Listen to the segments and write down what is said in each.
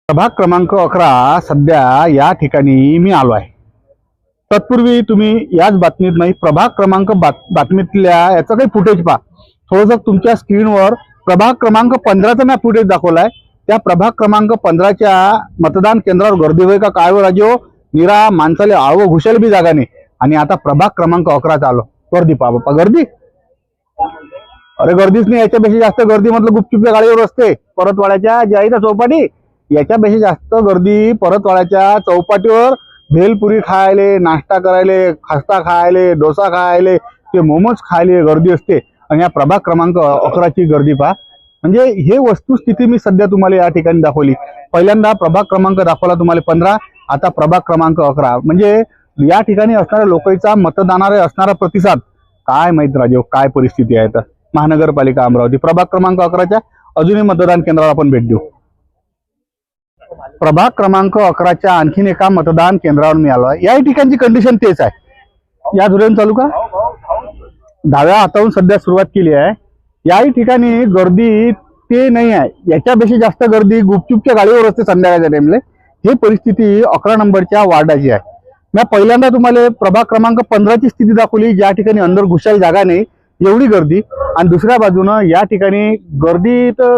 प्रभाग क्रमांक 11 सध्या या ठिकाणी मी आलो आहे। तत्पूर्वी तुम्ही याच बातमीत नाही प्रभाग क्रमांक बातमीतल्या याचं काही फुटेज पहा। थोडंसं तुमच्या स्क्रीनवर प्रभाग क्रमांक 15चा मी फुटेज दाखवलाय। त्या प्रभाग क्रमांक 15च्या मतदान केंद्रावर गर्दी होय का काय हो राजो, निरा माणसाले आळव घुशाल बी जागा नाही। आणि आता प्रभाग क्रमांक 11 चा आलो, गर्दी पहा बाप्पा, गर्दी अरे गर्दीच नाही, याच्यापेक्षा जास्त गर्दी म्हटलं गुपचुपच्या गाडीवर असते परतवाड्याच्या ज्या इथं चौपाटी, याच्यापेक्षा जास्त गर्दी परतवाड्याच्या चौपाटीवर भेलपुरी खायले, नाश्ता करायले, खस्ता खायले, डोसा खायले, ते मोमोज खायले गर्दी असते। आणि या प्रभाग क्रमांक 11 ची गर्दी पहा। म्हणजे हे वस्तुस्थिती मी सध्या तुम्हाला या ठिकाणी दाखवली। पहिल्यांदा प्रभाग क्रमांक दाखवला तुम्हाला 15, आता प्रभाग क्रमांक 11। म्हणजे या ठिकाणी असणाऱ्या लोकांचा मतदानाला असणारा प्रतिसाद काय माहित राजेव, काय परिस्थिती आहे। तर महानगरपालिका अमरावती प्रभाग क्रमांक 11च्या अजूनही मतदान केंद्राला आपण भेट देऊ। प्रभाग क्रमांक 11च्या आणखीन एका मतदान केंद्रावर मी आलो आहे। या ठिकाणची कंडिशन तेच आहे। या धुऱ्यान चालू का, डाव्या हातावरून सध्या सुरुवात केली आहे। याही ठिकाणी गर्दी ते नाही आहे, याच्यापेक्षा जास्त गर्दी गुपचुपच्या गाडीवर असते संध्याकाळच्या टाइमला। ही परिस्थिती 11 नंबरच्या वार्डाची आहे। मी पहिल्यांदा तुम्हाला प्रभाग क्रमांक 15ची स्थिती दाखवली, ज्या ठिकाणी अंदर घुसायला जागा नाही एवढी गर्दी। आणि दुसऱ्या बाजूनं या ठिकाणी गर्दी तर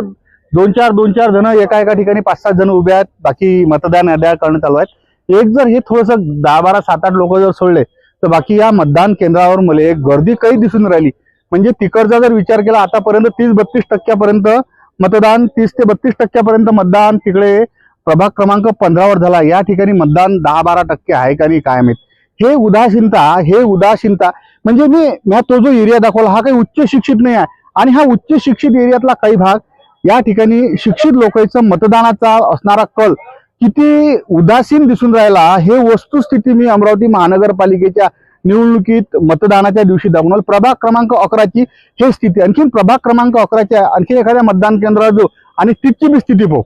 दोन चार जण एका ठिकाणी 5-7 जण उभे आहेत, बाकी मतदान याद्या करणं चालू आहेत। एक जर हे थोडंसं 10-12, 7-8 लोक जर सोडले तर बाकी या मतदान केंद्रावर मला गर्दी काही दिसून राहिली। म्हणजे तिकडचा जर विचार केला आतापर्यंत 30-32% मतदान, 30 ते 32% मतदान तिकडे प्रभाग क्रमांक 15वर झाला। या ठिकाणी मतदान 10-12% आहे का नाही काय माहित। हे उदासीनता म्हणजे मी तो जो एरिया दाखवला हा काही उच्च शिक्षित नाही आहे। आणि हा उच्च शिक्षित एरियातला काही भाग या ठिकाणी शिक्षित लोकांचं मतदानाचा असणारा कल किती उदासीन दिसून राहिला, हे वस्तुस्थिती मी अमरावती महानगरपालिकेच्या निवडणुकीत मतदानाच्या दिवशी दाखवणार। प्रभाग क्रमांक 11ची हे स्थिती, आणखी प्रभाग क्रमांक 11च्या आणखी एखाद्या मतदान केंद्रावर जो आणि तिथची बी स्थिती पाहू।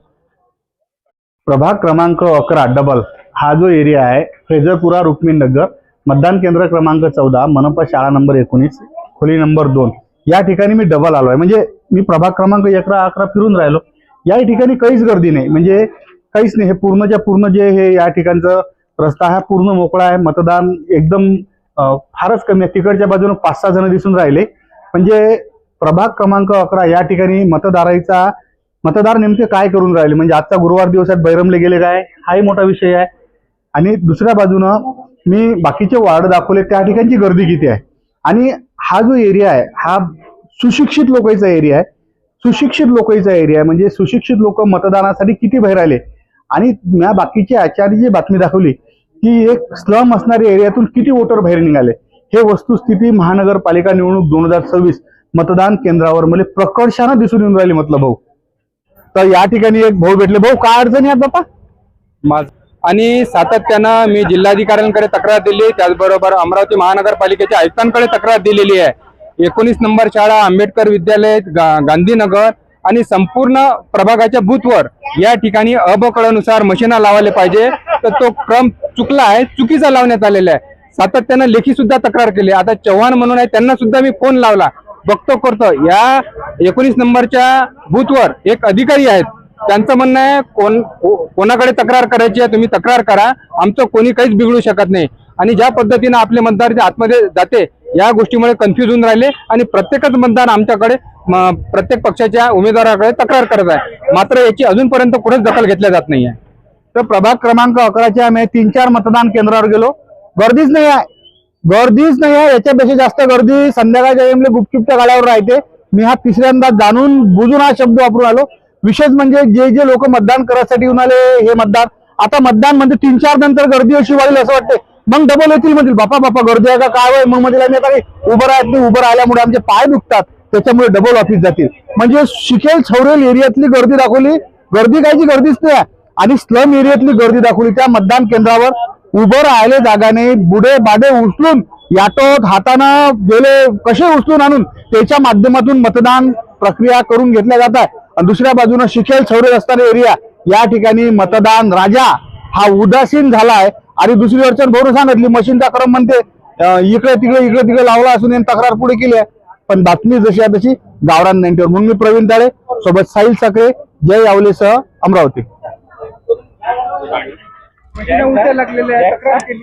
प्रभाग क्रमांक 11 डबल हा जो एरिया आहे, फ्रेजरपुरा रुक्मिणीनगर, मतदान केंद्र क्रमांक 14, मनपा शाळा नंबर 19, खोली नंबर 2। या ठिकाणी मी डबल आलोय। म्हणजे मी प्रभाग क्रमांक 11 फिरून राहिलो। या ठिकाणी काहीच गर्दी नाही, म्हणजे काहीच नाही। हे पूर्णच्या पूर्ण जे हे या ठिकाणचा रस्ता हा पूर्ण मोकळा आहे। मतदान एकदम फारच कमी आहे। तिकडच्या बाजूने 5-6 जण दिसून राहिले। म्हणजे प्रभाग क्रमांक 11 या ठिकाणी मतदार नेमके काय करून राहिले, म्हणजे आजचा गुरुवार दिवस आहे, बैरमले गेले काय, हाही मोठा विषय आहे। आणि दुसऱ्या बाजूनं मी बाकीचे वार्ड दाखवले, त्या ठिकाणची गर्दी किती आहे। आणि हा जो एरिया आहे हा सुशिक्षित लोकांचा एरिया आहे। म्हणजे सुशिक्षित लोक मतदानासाठी किती बाहेर आले। आणि मी बाकीच्या आचार्य जी बातमी दाखवली की एक स्लम असणाऱ्या एरियातून किती वोटर बाहेर निघाले। हे वस्तुस्थिती महानगरपालिका निवडणूक 2026 मतदान केंद्रावर मला प्रकर्षानं दिसून येऊन राहिली। म्हटलं भाऊ, तर या ठिकाणी एक भाऊ भेटले। भाऊ काय अडचणी आहेत बापा? आणि सातत्यानं मी जिल्हाधिकाऱ्यांकडे तक्रार दिली, त्याचबरोबर अमरावती महानगरपालिकेच्या आयुक्तांकडे तक्रार दिलेली आहे। 19 नंबर शाळा, आंबेडकर विद्यालय, गांधीनगर आणि संपूर्ण प्रभागाच्या बूथवर या ठिकाणी अबकळानुसार मशीना लावायला पाहिजे, तर तो क्रम चुकला आहे, चुकीचा लावण्यात आलेला आहे। सातत्यानं लेखी सुद्धा तक्रार केली। आता चव्हाण म्हणून आहे, त्यांना सुद्धा मी फोन लावला, बघतो करतो। या 19 नंबरच्या बूथवर एक अधिकारी आहेत, त्यांचं म्हणणं आहे कोणाकडे तक्रार करायची आहे तुम्ही तक्रार करा, आमचं कोणी काहीच बिघडू शकत नाही। आणि ज्या पद्धतीने आपले मतदार आतमध्ये जाते या गोष्टीमुळे कन्फ्युज होऊन राहिले आणि प्रत्येकच मतदार आमच्याकडे प्रत्येक पक्षाच्या उमेदवाराकडे तक्रार करत आहे, मात्र याची अजूनपर्यंत कुठेच दखल घेतल्या जात नाही आहे। तर प्रभाग क्रमांक 11च्या मी 3-4 मतदान केंद्रावर गेलो, गर्दीच नाही आहे। याच्यापेक्षा जास्त गर्दी संध्याकाळच्या टाइमला गुपचुपच्या गाड्यावर राहते। मी हा तिसऱ्यांदा जाणून बुजून हा शब्द वापरून आलो। विशेष म्हणजे जे लोक मतदान करायसाठी येऊन आले हे मतदार आता मतदान म्हणजे 3-4 नंतर गर्दी अशी वाढेल असं वाटते, मग डबल येतील म्हणतील बापा गर्दी आहे का काय, मग मध्ये आम्ही आता काही उभं राहत नाही, उभं राहिल्यामुळे आमचे पाय दुखतात, त्याच्यामुळे डबल ऑफिस जातील। म्हणजे शिकेल छवरेल एरियातली गर्दी दाखवली, गर्दी कायची गर्दीच नाही। आणि स्लम एरियातली गर्दी दाखवली। त्या मतदान केंद्रावर उभं राहिले जागा नाही, बुडे बाडे उचलून याटोत हातानं गेले कसे उचलून आणून त्याच्या माध्यमातून मतदान प्रक्रिया करून घेतल्या जात आहे। आणि दुसऱ्या बाजूने शिकेल छवरेल असणारे एरिया या ठिकाणी मतदान राजा हा उदासीन झालाय। आणि दुसरी अडचण भाऊ सांगितली, मशीनचा क्रम म्हणते इकडे तिकडे लावला असून तक्रार पुढे केली आहे, पण बातमी जशी आहे तशी गावरान 90वर। म्हणून मी प्रवीण ताळे सोबत साहिल साखरे, जय यावलेसह अमरावती। मशीन उलट्या लागलेल्या आहेत, तक्रार केली.